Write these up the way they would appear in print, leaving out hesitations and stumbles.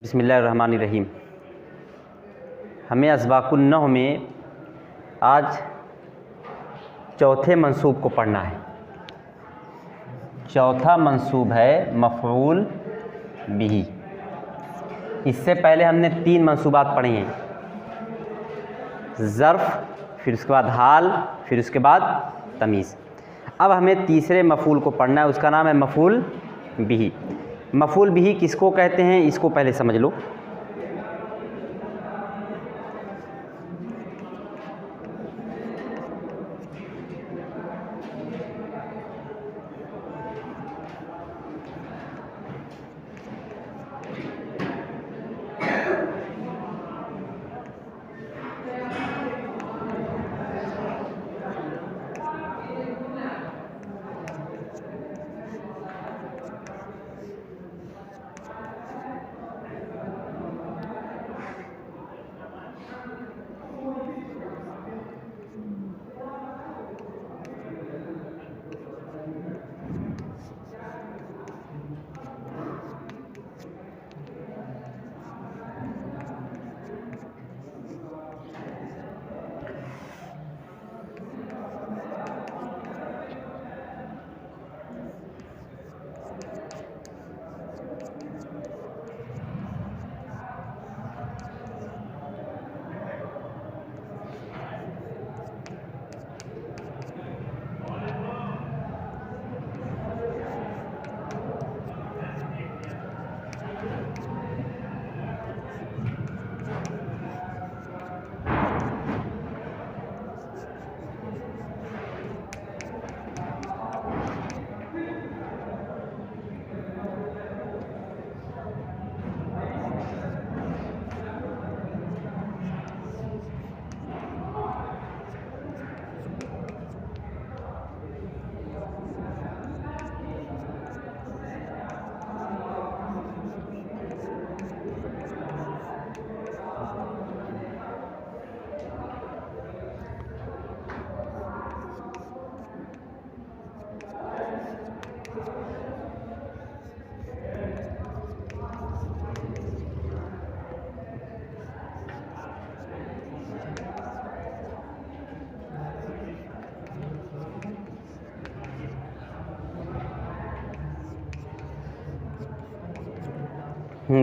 बिस्मिल्लाहिर्रहमानिर्रहीम। हमें अस्बाकुन्नह में आज चौथे मंसूब को पढ़ना है। चौथा मंसूब है मफ़ऊल बिही। इससे पहले हमने तीन मंसूबात पढ़े हैं, ज़र्फ़, फिर उसके बाद हाल, फिर उसके बाद तमीज़। अब हमें तीसरे मफ़ऊल को पढ़ना है, उसका नाम है मफ़ऊल बिही। मफ़ऊल बिही किसको कहते हैं इसको पहले समझ लो।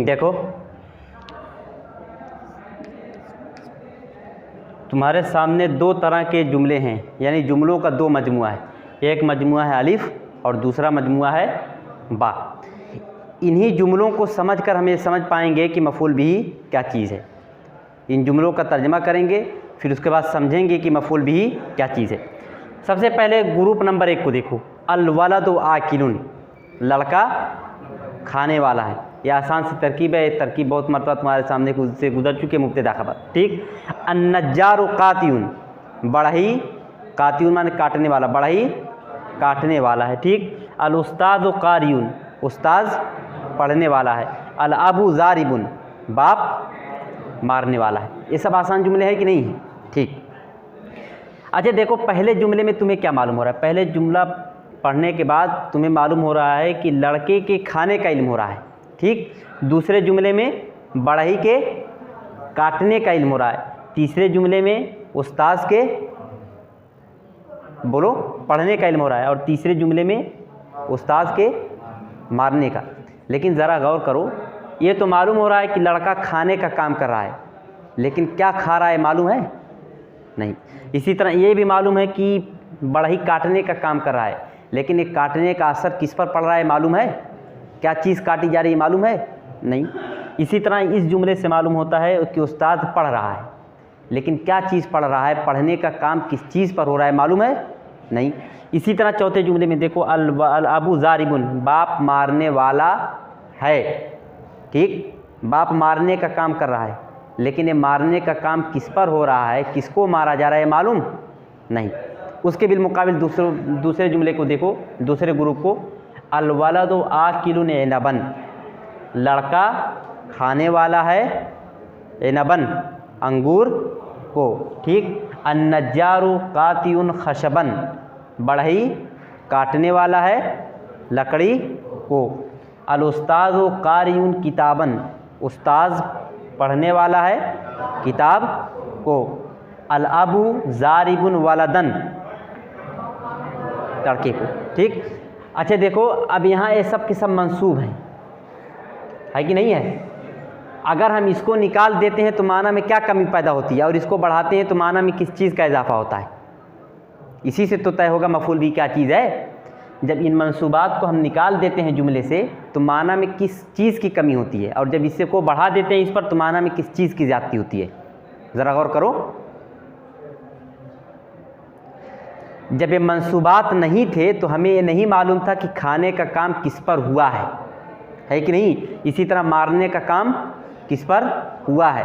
देखो, तुम्हारे सामने दो तरह के जुमले हैं, यानी जुमलों का दो मजमुआ है। एक मजमुआ है अलिफ और दूसरा मजमुआ है बा। इन्हीं जुमलों को समझकर हम ये समझ पाएंगे कि मफ़ऊल बिही क्या चीज़ है। इन जुमलों का तर्जमा करेंगे, फिर उसके बाद समझेंगे कि मफ़ऊल बिही क्या चीज़ है। सबसे पहले ग्रुप नंबर 1 को देखो, अल वलदु आकिलुन, लड़का खाने वाला है। यह आसान सी तरकीब है, ये तरकीब बहुत मरतबा तुम्हारे सामने से गुजर चुकी है, मुब्तदा खबर। ठीक। अन्नज्जारु कातियुन, बढ़ई, कातियुन माने काटने वाला, बढ़ई काटने वाला है। ठीक। अल उस्तादु कारियुन, उस्ताद पढ़ने वाला है। अल अबू ज़ारिबुन, बाप मारने वाला है। ये सब आसान जुमले हैं कि नहीं है? ठीक। अच्छा देखो, पहले जुमले में तुम्हें क्या मालूम हो रहा है? पहले जुमला पढ़ने के बाद तुम्हें मालूम हो रहा है कि लड़के के खाने का इल्म हो रहा है। ठीक। दूसरे जुमले में बढ़ई के काटने का इल्म हो रहा है। तीसरे जुमले में उस्ताद के बोलो पढ़ने का इल्म हो रहा है, और तीसरे जुमले में उस्ताद के मारने का। लेकिन ज़रा गौर करो, ये तो मालूम हो रहा है कि लड़का खाने का काम कर रहा है, लेकिन क्या खा रहा है मालूम है? नहीं। इसी तरह ये भी मालूम है कि बढ़ई काटने का काम कर रहा है, लेकिन ये काटने का असर किस पर पड़ रहा है मालूम है? क्या चीज़ काटी जा रही है मालूम है? नहीं। इसी तरह इस जुमले से मालूम होता है कि उस्ताद पढ़ रहा है, लेकिन क्या चीज़ पढ़ रहा है, पढ़ने का काम किस चीज़ पर हो रहा है मालूम है? नहीं। इसी तरह चौथे जुमले में देखो, अल अबू ज़ारिबुन, बाप मारने वाला है। ठीक। बाप मारने का काम कर रहा है, लेकिन ये मारने का काम किस पर हो रहा है, किसको मारा जा रहा है मालूम नहीं। उसके बिलमुकाबिल दूसरे जुमले को देखो, दूसरे ग्रुप को, अल वलदु आकिलुन इनबन, लड़का खाने वाला है, इनबन अंगूर को। ठीक। अन्नज्जारु कातियुन खशबन, बढ़ई काटने वाला है लकड़ी को। अल उस्तादु कारियुन किताबन, उस्ताद पढ़ने वाला है किताब को। अल अबू ज़ारिबुन वलदन, लड़के को। ठीक। अच्छा देखो, अब यहाँ ये सब के सब मंसूब हैं, है कि नहीं है? अगर हम इसको निकाल देते हैं तो माना में क्या कमी पैदा होती है, और इसको बढ़ाते हैं तो माना में किस चीज़ का इजाफा होता है? इसी से तो तय होगा मफूल भी क्या चीज़ है। जब इन मंसूबात को हम निकाल देते हैं जुमले से तो माना में किस चीज़ की कमी होती है, और जब इससे को बढ़ा देते हैं इस पर तो माना में किस चीज़ की ज़्यादती होती है। ज़रा गौर करो। जब ये मंसूबात नहीं थे तो हमें ये नहीं मालूम था कि खाने का काम किस पर हुआ है कि नहीं? इसी तरह मारने का काम किस पर हुआ है,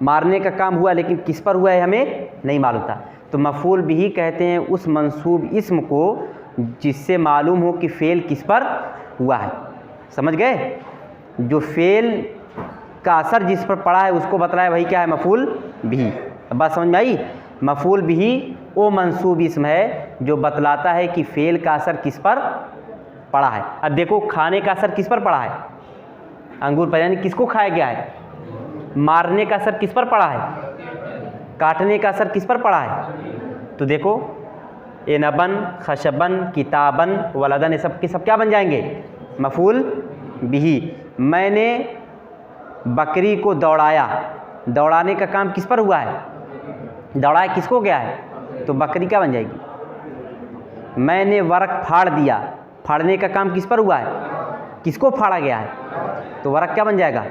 मारने का काम हुआ, लेकिन किस पर हुआ है हमें नहीं मालूम था। तो मफूल बिही कहते हैं उस मंसूब इस्म को जिससे मालूम हो कि फ़ेल किस पर हुआ है। समझ गए? जो फ़ेल का असर जिस पर पड़ा है उसको बतलाया, वही क्या है? मफूल बिही। अब बात समझ में आई? मफूल बिही वो मंसूब इस्म है जो बतलाता है कि फ़ेल का असर किस पर पड़ा है। अब देखो, खाने का असर किस पर पड़ा है? अंगूर पर, यानी किसको खाया गया है। मारने का असर किस पर पड़ा है? काटने का असर किस पर पड़ा है? तो देखो, एनबन, खशबन, किताबन, वलदन, ये सब के सब क्या बन जाएंगे? मफूल बिही। मैंने बकरी को दौड़ाया, दौड़ाने का काम किस पर हुआ है? दौड़ाया किसको गया है? तो बकरी क्या बन जाएगी? मैंने वर्क फाड़ दिया, फाड़ने का काम किस पर हुआ है? किसको फाड़ा गया है? तो वर्क क्या बन जाएगा?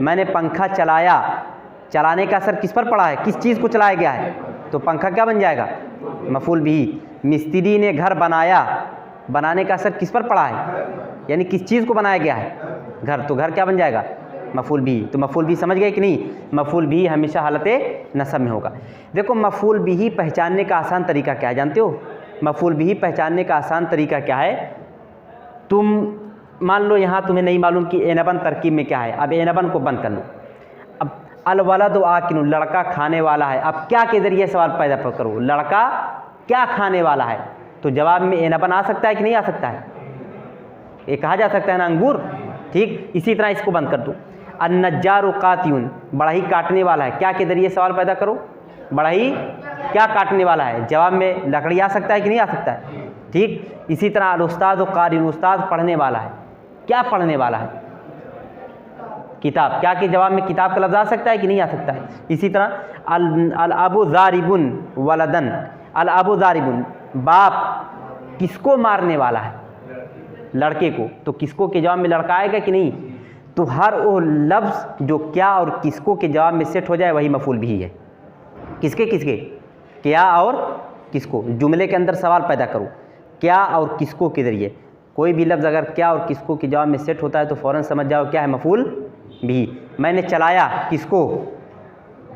मैंने पंखा चलाया, चलाने का असर किस पर पड़ा है? किस चीज़ को चलाया गया है? तो पंखा क्या बन जाएगा? मफूल बिही। मिस्त्री ने घर बनाया, बनाने का असर किस पर पड़ा है? यानी किस चीज़ को बनाया गया है? घर। तो घर क्या बन जाएगा? मफूल बिही। तो मफूल बिही समझ गए कि नहीं? मफूल बिही हमेशा हालत नसब में होगा। देखो, मफूल बिही पहचानने का आसान तरीका क्या है जानते हो? मफूल बिही पहचानने का आसान तरीका क्या है? तुम मान लो यहाँ तुम्हें नहीं मालूम कि एनबन तरकीब में क्या है। अब एनबन को बंद कर लो। अब अल वलद आकिल, लड़का खाने वाला है। अब क्या के ज़रिए सवाल पैदा करो? लड़का क्या खाने वाला है? तो जवाब में एनबन आ सकता है कि नहीं आ सकता है? ये कहा जा सकता है ना, अंगूर। ठीक। इसी तरह इसको बंद कर दो। अन्नज्जारु कातियुन, बढ़ई काटने वाला है। क्या के ज़रिए सवाल पैदा करो? बढ़ई क्या काटने वाला है? जवाब में लकड़ी आ सकता है कि नहीं आ सकता है? ठीक। इसी तरह अल उस्ताद कारिन, उस्ताद पढ़ने वाला है। क्या पढ़ने वाला है? किताब। क्या के जवाब में किताब का लफ्ज़ आ सकता है कि नहीं आ सकता है? इसी तरह अल अबू ज़ारिबुन वलदन, अल अबू ज़ारिबुन, बाप किसको मारने वाला है? लड़के को। तो किसको के जवाब में लड़का आएगा कि नहीं? तो हर वो लफ्ज़ जो क्या और किसको के जवाब में सेट हो जाए वही मफूल बिही है। किसके किसके? क्या और किसको। जुमले के अंदर सवाल पैदा करो क्या और किसको के ज़रिए। कोई भी लफ्ज़ अगर क्या और किसको के जवाब में सेट होता है तो फ़ौरन समझ जाओ क्या है? मफूल बिही। मैंने चलाया किसको?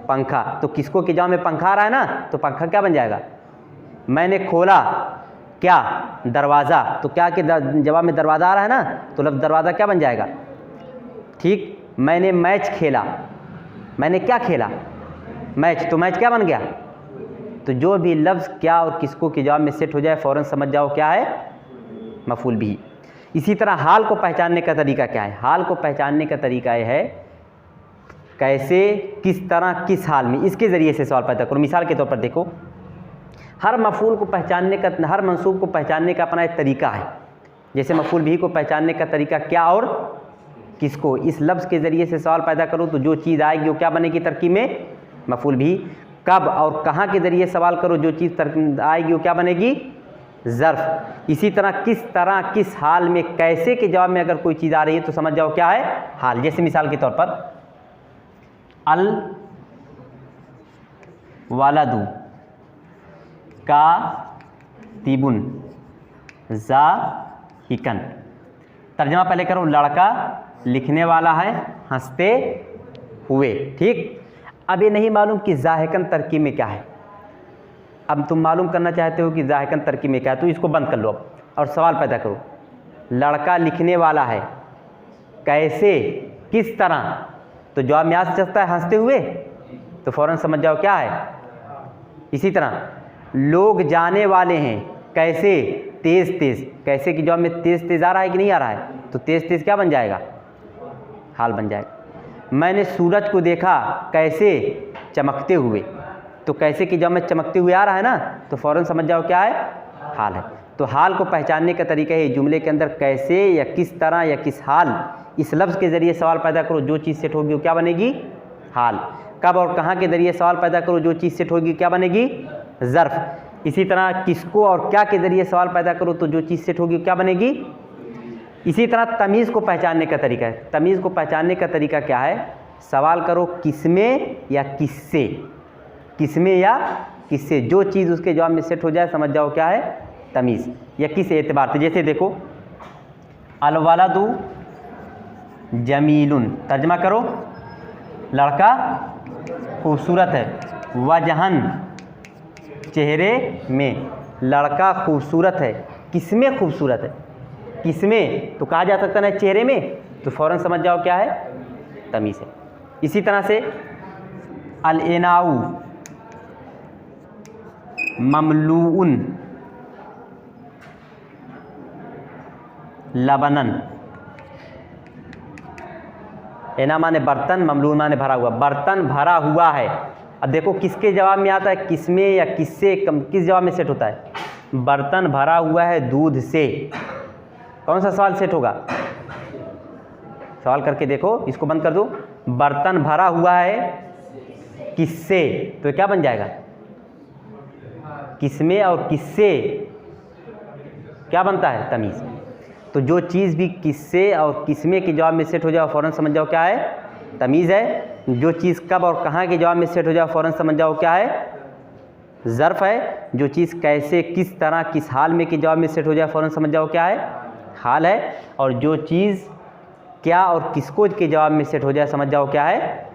पंखा। तो किसको के जवाब में पंखा आ रहा है ना, तो पंखा क्या बन जाएगा? मैंने खोला क्या? दरवाज़ा। तो क्या के जवाब में दरवाज़ा आ रहा है ना, तो लफ्ज़ दरवाज़ा क्या बन जाएगा? ठीक। मैंने मैच खेला, मैंने क्या खेला? मैच। तो मैच क्या बन गया? तो जो भी लफ्ज़ क्या और किसको के जवाब में सेट हो जाए फ़ौरन समझ जाओ क्या है? मफूल बिही। इसी तरह हाल को पहचानने का तरीका क्या है? हाल को पहचानने का तरीका यह है कैसे, किस तरह, किस हाल में, इसके ज़रिए से सवाल पैदा करो। मिसाल के तौर पर देखो, हर मफूल को पहचानने का, हर मंसूब को पहचानने का अपना एक तरीका है। जैसे मफूल बिही को पहचानने का तरीका क्या और किसको, इस लफ्ज़ के ज़रिए से सवाल पैदा करो तो जो चीज़ आएगी वो क्या बनेगी तरकीब में? मफूल बिही। कब और कहाँ के ज़रिए सवाल करो, जो चीज़ आएगी वो क्या बनेगी? ज़र्फ़। इसी तरह किस हाल में, कैसे के जवाब में अगर कोई चीज़ आ रही है तो समझ जाओ क्या है? हाल। जैसे मिसाल के तौर पर अल वलदु का तिबुन ज़ाहिकन। तर्जमा पहले करो। लड़का लिखने वाला है हंसते हुए। ठीक। अब ये नहीं मालूम कि ज़ाहिकन तरकीब में क्या है। अब तुम मालूम करना चाहते हो कि ज़ाहिकन तरकीब में क्या है, तो इसको बंद कर लो अब और सवाल पैदा करो। लड़का लिखने वाला है कैसे, किस तरह? तो जवाब में आ सकता है हंसते हुए, तो फ़ौरन समझ जाओ क्या है? इसी तरह लोग जाने वाले हैं कैसे, तेज़ तेज़। कैसे के जवाब में तेज़ तेज़ आ रहा है कि नहीं आ रहा है? तो तेज़ तेज़ क्या बन जाएगा? हाल बन जाएगा। मैंने सूरज को देखा कैसे चमकते हुए, तो कैसे कि जब मैं चमकते हुए आ रहा है ना, तो फ़ौरन समझ जाओ क्या है, हाल है। तो हाल को पहचानने का तरीका है जुमले के अंदर कैसे या किस तरह या किस हाल, इस लफ्ज़ के ज़रिए सवाल पैदा करो, जो चीज़ सेट होगी वो क्या बनेगी, हाल। कब और कहाँ के ज़रिए सवाल पैदा करो, जो चीज़ सेट होगी क्या बनेगी, ज़र्फ़। इसी तरह किसको और क्या के ज़रिए सवाल पैदा करो तो जो चीज़ सेट होगी क्या बनेगी। इसी तरह तमीज़ को पहचानने का तरीका है। तमीज़ को पहचानने का तरीका क्या है, सवाल करो किसमें या किससे, किसमें या किससे, जो चीज़ उसके जवाब में सेट हो जाए समझ जाओ क्या है, तमीज़। या किस एतबार से, जैसे देखो अल वलदु जमीलुन, तर्जमा करो लड़का खूबसूरत है, वजहन चेहरे में, लड़का खूबसूरत है, किसमें खूबसूरत है, किसमें तो कहा जा सकता है चेहरे में, तो फ़ौरन समझ जाओ क्या है, तमीज़ है। इसी तरह से अल इनाउ ममलूउन लबनन, एना माने बर्तन, ममलून माने भरा हुआ, बर्तन भरा हुआ है। अब देखो किसके जवाब में आता है, किसमें या किससे, किस जवाब में सेट होता है, बर्तन भरा हुआ है दूध से, कौन सा सवाल सेट होगा, सवाल करके देखो, इसको बंद कर दो, बर्तन भरा हुआ है किससे, तो क्या बन जाएगा, किसमें और किससे क्या बनता है, तमीज़। तो जो चीज़ भी किससे और किसमें के जवाब में सेट हो जाओ फ़ौरन समझ जाओ क्या है, तमीज़ है। जो चीज़ कब और कहाँ के जवाब में सेट हो जाओ फ़ौरन समझ जाओ क्या है, ज़र्फ़ है। जो चीज़ कैसे, किस तरह, किस हाल में के जवाब में सेट हो जाए फ़ौरन समझ जाओ क्या है, हाल है। और जो चीज़ क्या और किसको के जवाब में सेट हो जाए समझ जाओ क्या है,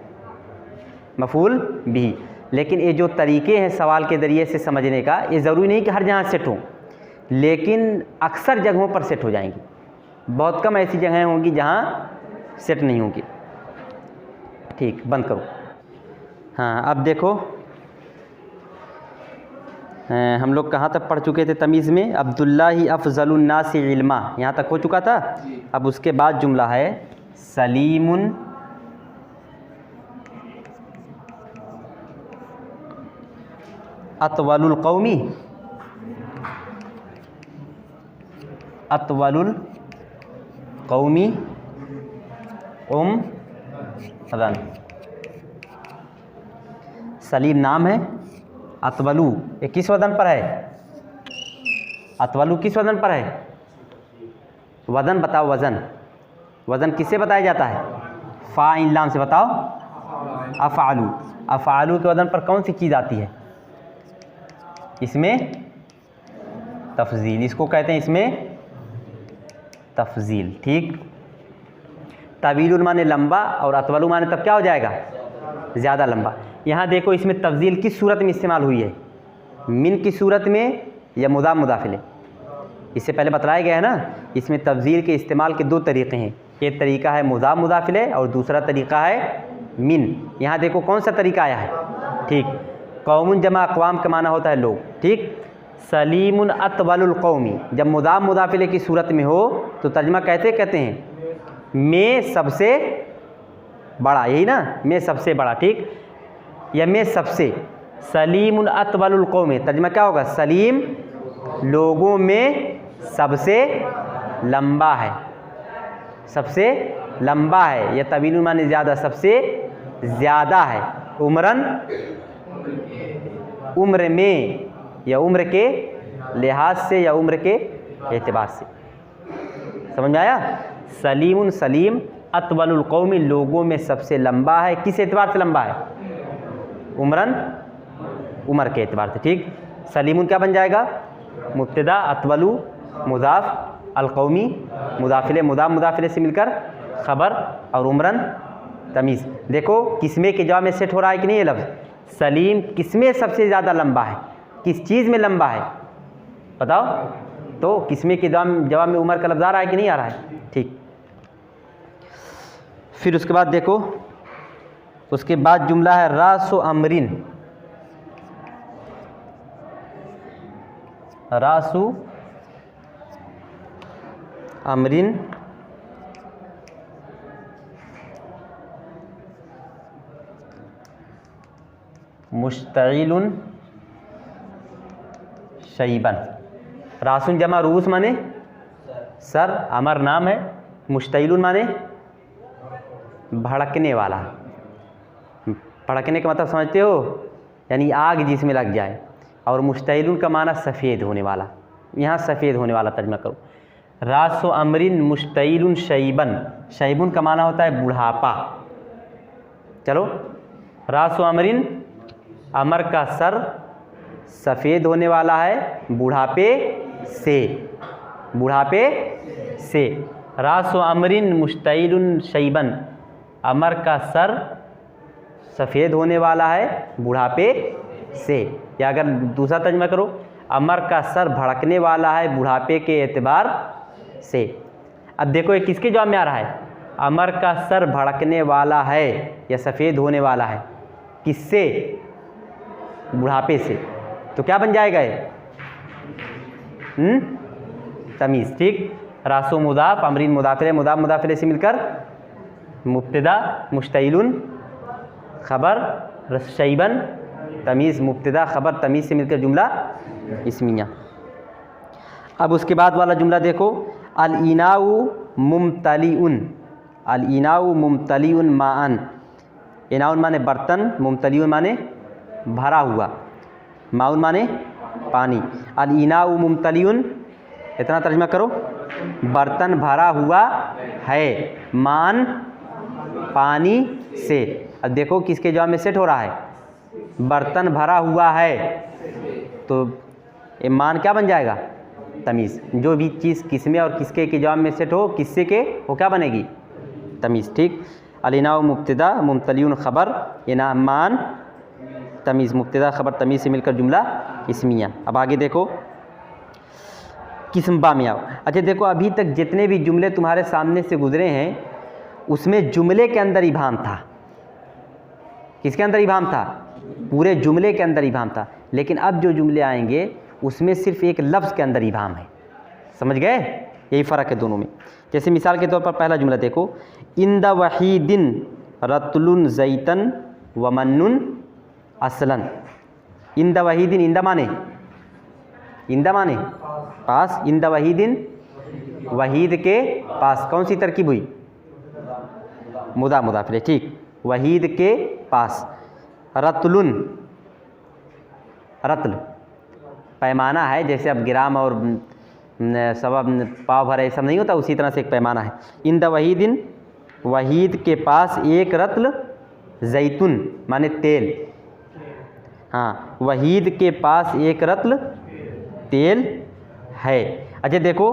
मफ़ूल भी। लेकिन ये जो तरीके हैं सवाल के ज़रिए से समझने का, ये ज़रूरी नहीं कि हर जगह सेट हो, लेकिन अक्सर जगहों पर सेट हो जाएंगी। बहुत कम ऐसी जगहें होंगी जहाँ सेट नहीं होंगी। ठीक, बंद करो। हाँ, अब देखो हम लोग कहाँ तक पढ़ चुके थे तमीज़ में, अब्दुल्ला ही अफ़ज़लुन नासि इल्मा, यहाँ तक हो चुका था। अब उसके बाद जुमला है सलीमुन अतवलुल कौमी, अतवलुल कौमी रन। सलीम नाम है, अतवलु ये किस वज़न पर है, अतवलु किस वज़न पर है, वज़न बताओ, वज़न, वज़न किससे बताया जाता है, फ़ाइल नाम से बताओ, अफ़आलु, अफ़आलु के वज़न पर कौन सी चीज़ आती है, इसमें तफ़ज़ील, इसको कहते हैं इसमें तफ़ज़ील। ठीक, तवीलुन माने लंबा और अतवलु माने तब क्या हो जाएगा, ज़्यादा लंबा। यहाँ देखो इसमें तफ़ज़ील किस सूरत में इस्तेमाल हुई है, मिन की सूरत में या मुदाफ़ मुदाफ़िले, इससे पहले बताया गया है ना। इसमें तफ़ज़ील के इस्तेमाल के दो तरीक़े हैं, एक तरीक़ा है मुदाफ़ मुदाफ़िले और दूसरा तरीक़ा है मिन। यहाँ देखो कौन सा तरीक़ा आया है, ठीक, कौमुन जमा अक़वाम का माना होता है लोग, ठीक। सलीमुन अतवलुल कौमी जब मुदाफ़ मुदाफ़िले की सूरत में हो तो तर्जमा कहते हैं मैं सबसे बड़ा, यही ना, मैं सबसे बड़ा, ठीक, या मैं सबसे। सलीमुन अतवलुल कौमी तर्जमा क्या होगा, सलीम लोगों में सबसे लंबा है, सबसे लंबा है, या तवीलुन माने ज़्यादा, सबसे ज़्यादा है, उम्रन उम्र में या उम्र के लिहाज से या उम्र के एतबार से, समझ में आया। सलीमुन सलीम अतवलुल कौमी लोगों में सबसे लंबा है, किस एतबार से लंबा है, उम्रन उम्र के एतबार से, ठीक। सलीमुन क्या बन जाएगा, मुब्तदा, अतवलु मुदाफ़, अलकौमी मुदाफ़िले, मुदाफ़ मुदाफ़िले से मिलकर ख़बर, और उम्रन तमीज़। देखो किसमें के जवाब में सेट हो रहा है कि नहीं ये लफ्ज़, सलीम किसमें सबसे ज़्यादा लंबा है, किस चीज़ में लंबा है बताओ, तो किसमें के जवाब में उम्र का लफ्ज़ आ रहा है कि नहीं आ रहा है, ठीक। फिर उसके बाद देखो, उसके बाद जुमला है रासु अमरिन, रासु अमरिन मुश्तइलुन शैबन। रासुन जमा रूस माने सर, अमर नाम है। मुश्तइलुन माने भड़कने वाला। भड़कने का मतलब समझते हो, यानी आग जिसमें लग जाए। और मुश्तइलुन का माना सफ़ेद होने वाला, यहाँ सफ़ेद होने वाला तर्जमा करो। रासो अमरिन मुश्तइलुन शैबन, शैबुन का माना होता है बुढ़ापा। चलो, रासो अमरिन, अमर का सर सफ़ेद होने वाला है बुढ़ापे से, बुढ़ापे से। रासो अमरिन मुश्तइलुन शैबन, अमर का सर सफ़ेद होने वाला है बुढ़ापे से। या अगर दूसरा तर्जमा करो, अमर का सर भड़कने वाला है बुढ़ापे के एतबार से। अब देखो ये किसके जवाब में आ रहा है? अमर का सर भड़कने वाला है या सफ़ेद होने वाला है, किससे? बुढ़ापे से। तो क्या बन जाएगा ये? तमीज़। ठीक। रासो मुदाफ, अमरीन मुदाफिले, मुदाफ मुदाफिले से मिलकर मुब्तदा, मुश्तइलुन खबर, शैबन तमीज़, मुब्तदा खबर तमीज़ से मिलकर जुमला इस्मिया। अब उसके बाद वाला जुमला देखो, अल इनाउ मुमतलिउन, अल इनाउ मुमतलिउन माअन। इनाउन माने बर्तन, मुमतलिउन माने भरा हुआ, माउन माने पानी। अल इनाउ मुमतलिउन, इतना तर्जुमा करो, बर्तन भरा हुआ है, मान पानी से। अब देखो किसके जवाब में सेट हो रहा है? बर्तन भरा हुआ है, तो ये मान क्या बन जाएगा? तमीज़। जो भी चीज़ किसमें और किसके के जवाब में सेट हो, किससे के, वो क्या बनेगी? तमीज़। ठीक। अलिनाउ मुब्तदा, मुमतलिउन खबर, इना मान तमीज़, मुब्तदा खबर तमीज़ से मिलकर जुमला इस्मिया। अब आगे देखो किस्म बा में आओ। अच्छा देखो, अभी तक जितने भी जुमले तुम्हारे सामने से गुजरे हैं उसमें जुमले के अंदर इबाम था। किसके अंदर इबाम था? पूरे जुमले के अंदर इबाम था। लेकिन अब जो जुमले आएंगे उसमें सिर्फ एक लफ्ज़ के अंदर इबाम है। समझ गए? यही फ़र्क है दोनों में। जैसे मिसाल के तौर पर पहला जुमला देखो, इंद वहीदिन रतुलन ज़ैतन व मन्नुन असलन। इंद वहीदिन, इंदा माने, इंदा माने पास, इंद वहीदिन वहीद के पास, कौन सी तरकीब हुई? मुदा मुदाफिले। ठीक। वहीद के पास, रतुलन, रत्ल पैमाना है, जैसे अब ग्राम और सबब पाव भर ये सब नहीं होता, उसी तरह से एक पैमाना है। इंद वहीदिन, वहीद के पास एक रत्ल, जैतुन माने तेल, हाँ, वहीद के पास एक रत्ल तेल है। अच्छा देखो,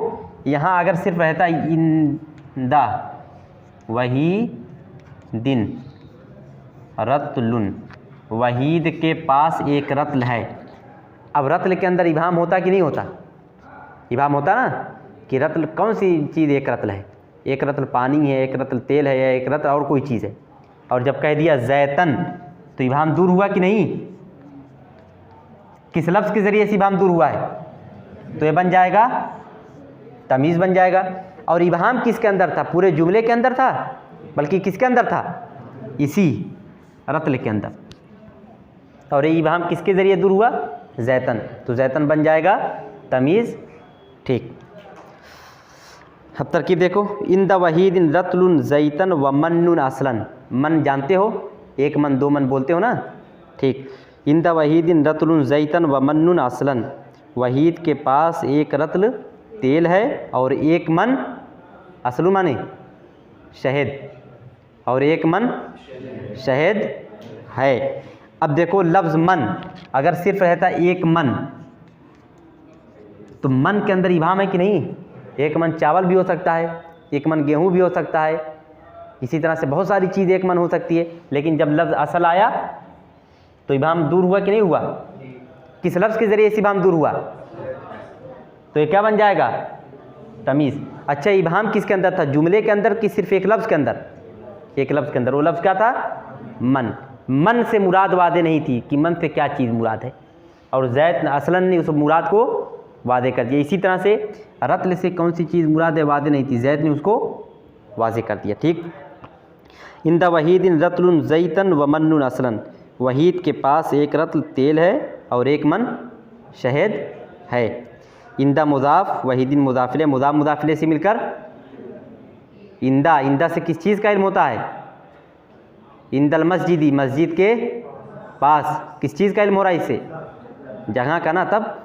यहाँ अगर सिर्फ रहता इंदा वहीदिन रत्लुन, वहीद के पास एक रत्ल है। अब रत्ल के अंदर इबाम होता कि नहीं होता? इबाम होता ना, कि रत्ल कौन सी चीज़ एक रत्ल है? एक रत्ल पानी है, एक रत्ल तेल है, या एक रत्ल और कोई चीज़ है। और जब कह दिया जैतन तो इबाम दूर हुआ कि नहीं? किस लफ्ज़ के ज़रिए से इबाम दूर हुआ है? तो ये बन जाएगा तमीज़ बन जाएगा। और इबाम किसके अंदर था? पूरे जुमले के अंदर था, बल्कि किसके अंदर था? इसी रत्ल के अंदर। और ये इबाम किसके ज़रिए दूर हुआ? जैतन। तो जैतन बन जाएगा तमीज़। ठीक। अब तरकीब देखो, इंद वहीदिन रतुलन ज़ैतन व मन्नुन असलन। मन जानते हो, एक मन दो मन बोलते हो ना? ठीक। इंद वहीदिन रतुलन ज़ैतन व मन्नुन असलन, वहीद के पास एक रत्ल तेल है और एक मन, असलु माने शहद, और एक मन शहद है। अब देखो लफ्ज़ मन अगर सिर्फ रहता एक मन, तो मन के अंदर इबाम है कि नहीं? एक मन चावल भी हो सकता है, एक मन गेहूँ भी हो सकता है, इसी तरह से बहुत सारी चीज़ एक मन हो सकती है। लेकिन जब लफ्ज़ असल आया तो इबाम दूर हुआ कि नहीं हुआ? किस लफ्ज़ के ज़रिए इस इबाम दूर हुआ? तो ये क्या बन जाएगा? तमीज़। अच्छा, इबाम किसके अंदर था? जुमले के अंदर कि सिर्फ एक लफ्ज़ के अंदर? एक लफ्ज़ के अंदर। वो लफ्ज़ क्या था? मन। मन से मुराद वादे नहीं थी कि मन से क्या चीज़ मुराद है, और ज़ैत असलन ने उस मुराद को वादे कर दिया। इसी तरह से रत्ल से कौन सी चीज़ मुराद है वादे नहीं थी, ज़ैत ने उसको वाज़े कर दिया। ठीक। इंदा वहीदिन रतुलन ज़ैतन व मन्नुन असलन, वहीद के पास एक रत्ल तेल है और एक मन शहद है। इंदा मुज़ाफ़ वहीदिन मुज़ाफ़िले, मुज़ाफ़ मुज़ाफ़िले से मिलकर इंदा, इंदा से किस चीज़ का इल्म होता है? इंदल मस्जिदी, मस्जिद के पास किस चीज़ का इल्म हो रहा है इससे? जगह का ना। तब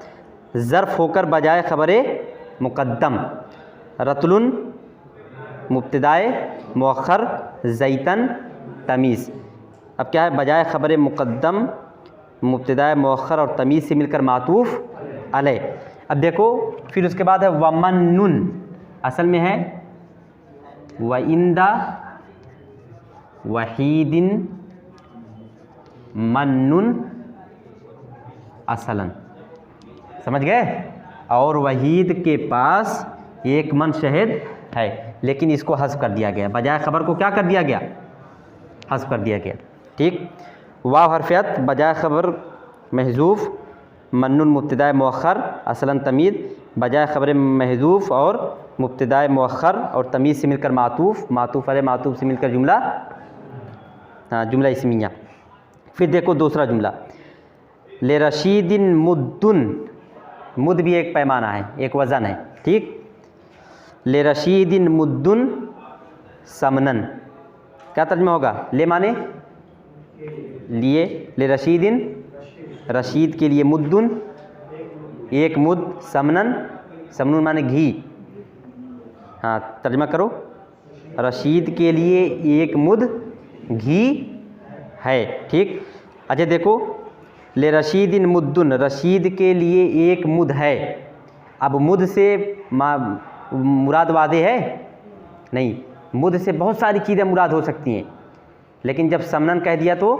ज़र्फ़ होकर बजाय ख़बरे मुक़द्दम, रतुलन मुब्तदाए मुअख्खर, ज़ैतन तमीज़। अब क्या है? बजाय ख़बर मुक़द्दम, मुब्तदाए मुअख्खर और तमीज़ से मिलकर मातूफ़ अलैह। अब देखो फिर उसके बाद है वमन्नुन, असल में है व इंदा वहीदिन मन्नुन असलन, समझ गए? और वहीद के पास एक मन शहद है, लेकिन इसको हज़्फ़ कर दिया गया, बजाय ख़बर को क्या कर दिया गया? हज़्फ़ कर दिया गया। ठीक। वाव हरफ़ियत बजाय ख़बर महज़ूफ़, मन्नुन मुब्तदाए मुअख्खर असलन तमीज़, बजाय ख़बर महज़ूफ़ और मुब्तदाए मुअख्खर और तमीज़ से मिलकर मातूफ़, मातूफ़ अलैह मातूफ़ से मिलकर जुमला, हाँ जुमला इस्मिया। फिर देखो दूसरा जुमला, ले रशीदिन मुद्दुन, मुद भी एक पैमाना है, एक वज़न है। ठीक। ले रशीदिन मुद्दुन समनन, क्या तर्जुमा होगा? ले माने लिए, ले रशीदिन रशीद के लिए, मुद्दुन एक मुद, समनन समनुन माने घी। हाँ तर्जुमा करो, रशीद के लिए एक मुद घी है। ठीक। अच्छा देखो, ले रशीदिन मुद्दुन, रशीद के लिए एक मुद है। अब मुद से मुराद वादे है? नहीं, मुद से बहुत सारी चीज़ें मुराद हो सकती हैं, लेकिन जब समनन कह दिया तो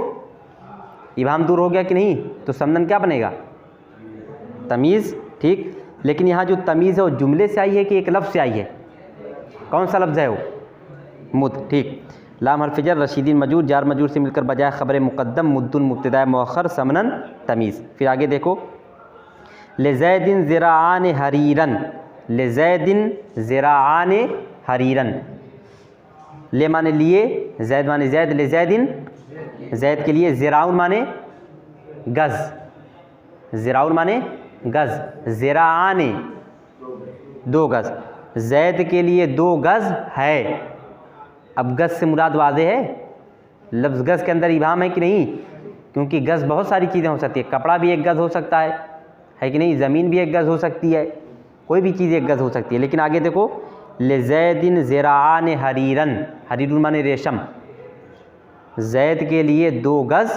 इबाम दूर हो गया कि नहीं? तो समनन क्या बनेगा? तमीज़। ठीक। लेकिन यहाँ जो तमीज़ है वो जुमले से आई है कि एक लफ्ज़ से आई है? कौन सा लफ्ज़ है वो? मुद। ठीक। लाम हर्फ जर, रशीदिन मजूर, जार मजूर से मिलकर बजाय ख़बर मुक़द्दम, मुद्दुन मुब्तदाए मुअख्खर, समनन तमीज़। फिर आगे देखो, ले ज़ैदिन ज़िराआन हरीरन, ले ज़ैदिन ज़िराआन हरीरन, ले माने लिए, ज़ैद माने ज़ैद, ले ज़ैदिन ज़ैद के लिए, ज़िराउन माने गज़, ज़िराउन माने गज़, ज़िराआन दो गज़, ज़ैद के लिए 2 गज़ है। अब गज़ से मुराद वाज़े है? लफ्ज़ गज़ के अंदर इबाम है कि नहीं? क्योंकि गज़ बहुत सारी चीज़ें हो सकती है, कपड़ा भी एक गज़ हो सकता है कि नहीं? ज़मीन भी एक गज़ हो सकती है, कोई भी चीज़ एक गज़ हो सकती है। लेकिन आगे देखो, ले ज़ैदिन ज़िराआन हरीरन, हरीरुन माने रेशम, ज़ैद के लिए 2 गज़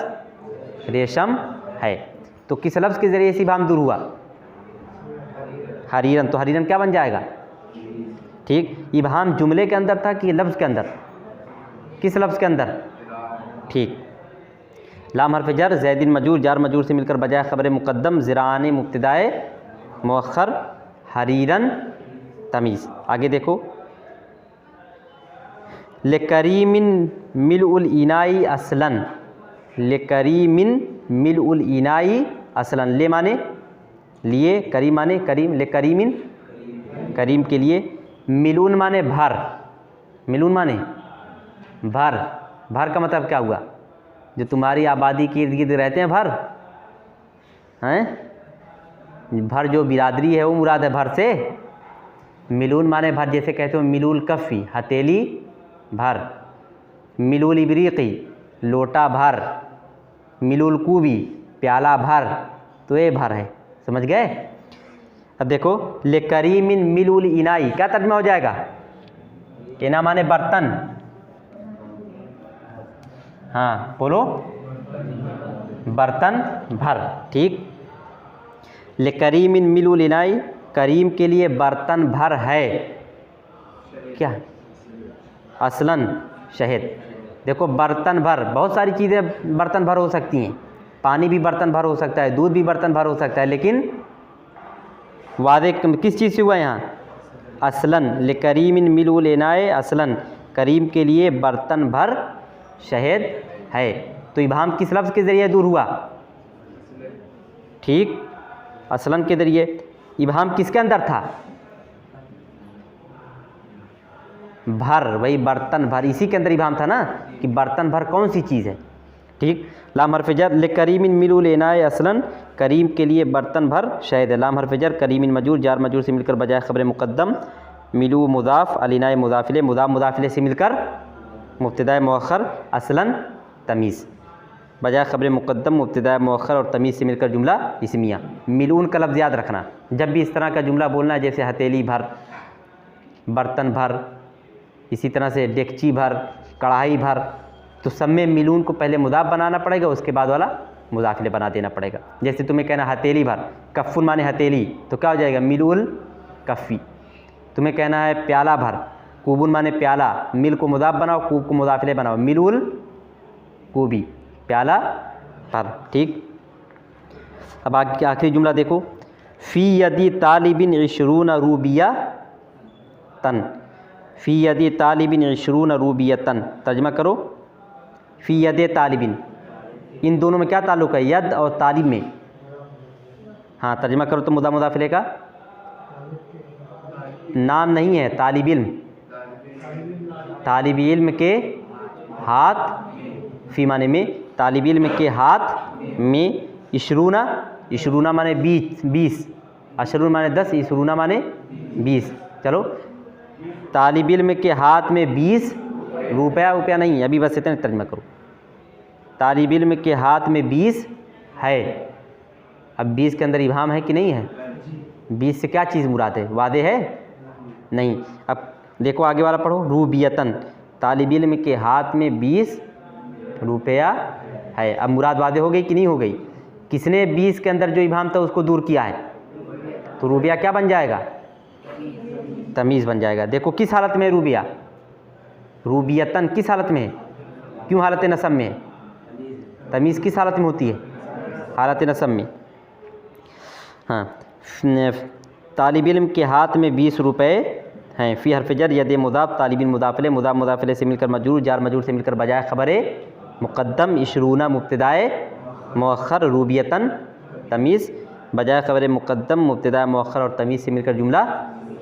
रेशम है। तो किस लफ्ज़ के ज़रिए से इबाम दूर हुआ? हरीरन। तो हरीरन क्या बन जाएगा? ठीक। इबाम जुमले के अंदर था कि लफ्ज़ के अंदर? किस लफ्ज़ के अंदर? ठीक। लाम हर्फ जर, ज़ैदिन मजूर, जार मजूर से मिलकर बजाय ख़बर मुक़द्दम, ज़िराआन मुब्तदाए मुअख्खर, हरीरन तमीज़। आगे देखो, ले करीमिन मिलउल इनाई असलन, ले करीमिन मिलउल इनाई असलन, ले माने लिए, करीम माने करीम, ले करीमिन करीम के लिए, मिलून माने भर, मिलून माने भर, भर का मतलब क्या हुआ? जो तुम्हारी आबादी के इर्द गिर्द रहते हैं भर हैं, भर जो बिरादरी है वो मुराद है भर से। मिलून माने भर, जैसे कहते हो मिलूल कफ़ी हथेली भर, मिलूल इब्रीक़ी लोटा भर, मिलूल कूबी प्याला भर, तो ये भर है, समझ गए? अब देखो, ले करीमिन मिलूल इनाई, क्या तर्जुमा हो जाएगा? इना माने बर्तन, हाँ बोलो, बर्तन भर। ठीक। ले करीमिन मिलुल इनाई, करीम के लिए बर्तन भर है, क्या? असलन शहद। देखो बर्तन भर, बहुत सारी चीज़ें बर्तन भर हो सकती हैं, पानी भी बर्तन भर हो सकता है, दूध भी बर्तन भर हो सकता है, लेकिन वादे किस चीज़ से हुआ यहाँ? असलन। ले करीमिन मिलुल इनाई असलन, करीम के लिए बर्तन भर शहद है। तो इबाम किस लफ्ज़ के ज़रिए दूर हुआ? ठीक, असलन के ज़रिए। इबाम किसके अंदर था? भर, वही बर्तन भर, इसी के अंदर इबाम था ना, कि बर्तन भर कौन सी चीज़ है। ठीक। लाम हरफ जर ले करीमिन मिलू लेना असलन, करीम के लिए बर्तन भर शहद है। लाम हरफ जर करीमिन मजूर, जार मजूर से मिलकर बजाय खबर मुक़द्दम, मिलू मुदाफ़, अलीना मुदाफ़िले, मुदाफ़ मुदाफ़िले से मिलकर मुब्तदा मुअख्खर, असलन तमीज़, बजाय खबर मुक़द्दम मुब्तदा मुअख्खर और तमीज़ से मिलकर जुमला इस्मिया। मिलून का लफ्ज़ याद रखना, जब भी इस तरह का जुमला बोलना है जैसे हथेली भर, बर्तन भर, इसी तरह से डेगची भर, कढ़ाई भर, तो सब में मिलून को पहले मुदाफ़ बनाना पड़ेगा, उसके बाद वाला मुदाफ़िले बना देना पड़ेगा। जैसे तुम्हें कहना हथेली भर, कफ़ुन माने हथेली, तो क्या हो जाएगा मिलुल कफ़ी। तुम्हें कहना है प्याला भर, कूबुन माने प्याला, मिल को मुदाफ़ बनाओ, कूब को मुदाफ़िले बनाओ, मिलुल कूबी, प्याला भर। ठीक। अब आखिरी जुमला देखो, फ़ी यदी तालिबिन इशरून रूबिया तन, फ़ी यदी तालिबिन इशरून रूबिया तन, तर्जमा करो। फ़ी यद तालिबिन, इन दोनों में क्या ताल्लुक़ है, यद और तालिब में। हाँ, तर्जमा करो तो मुदा मुदाफ़िले का नाम नहीं है, तालिब इल्म, तालिब इल्म के हाथ, फ़ी माने में, तालिब इल्म के हाथ में, इशरूना, इशरूना माने 20, अशरून माने 10, इशरूना माने 20। चलो, तालिब इल्म के हाथ में 20 रुपया नहीं, अभी बस इतना तर्जमा करो। तालिब इल्म के हाथ में 20 है, अब 20 के अंदर इबाम है कि नहीं है, 20 से क्या चीज़ मुराद है, वादे है नहीं। अब देखो आगे वाला पढ़ो, रूबियतन, तालिब इल्म के हाथ में 20 रुपया है। अब मुराद वादे हो गई कि नहीं हो गई, किसने 20 के अंदर जो इबाम था उसको दूर किया है, तो रूबिया क्या बन जाएगा, तमीज़ बन जाएगा। देखो किस हालत में है रूबिया, रूबियतन किस हालत में है, क्यों हालत नसब में है, तमीज़ किस हालत में होती है, हालत नसब में। हाँ, तालिब इल्म के हाथ में 20 रुपये हैं। फ़ी हरफ जर यद मुदाफ़, तालिबिन मुदाफ़िले, मुदाफ़ मुदाफ़िले से मिलकर मजरूर, जार मजरूर से मिलकर बजाय खबर मुक़द्दम, इशरूना मुब्तदाए मुअख्खर, रूबियतन तमीज़, बजाय खबर मुक़द्दम मुब्तदा मुअख्खर और तमीज़ से मिलकर जुमला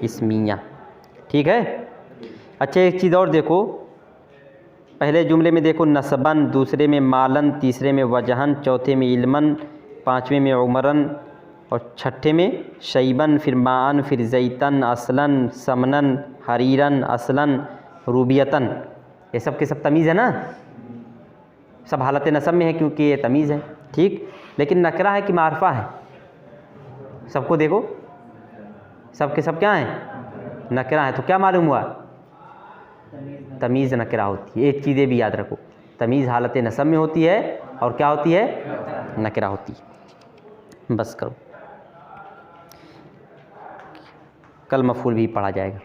इस्मिया। ठीक है। अच्छा, एक चीज़ और देखो, पहले जुमले में देखो नसबन, दूसरे में मालन, तीसरे में वजहन, चौथे में इल्मन, पाँचवें में उमरन और छठे में शैबन, फिर माअन, फिर जैतन, असलन, समनन, हरीरन, असलन, रूबियतन। ये सब के सब तमीज़ है ना, सब हालत नसब में है क्योंकि ये तमीज़ है। ठीक। लेकिन नकरा है कि मारफा है, सबको देखो, सब के सब क्या हैं, नकरा है। तो क्या मालूम हुआ, तमीज़ नकरा होती है। एक चीज़ें भी याद रखो, तमीज़ हालत नसब में होती है और क्या होती है, नकरा होती है। बस करो, कल मफ़ूल भी पढ़ा जाएगा।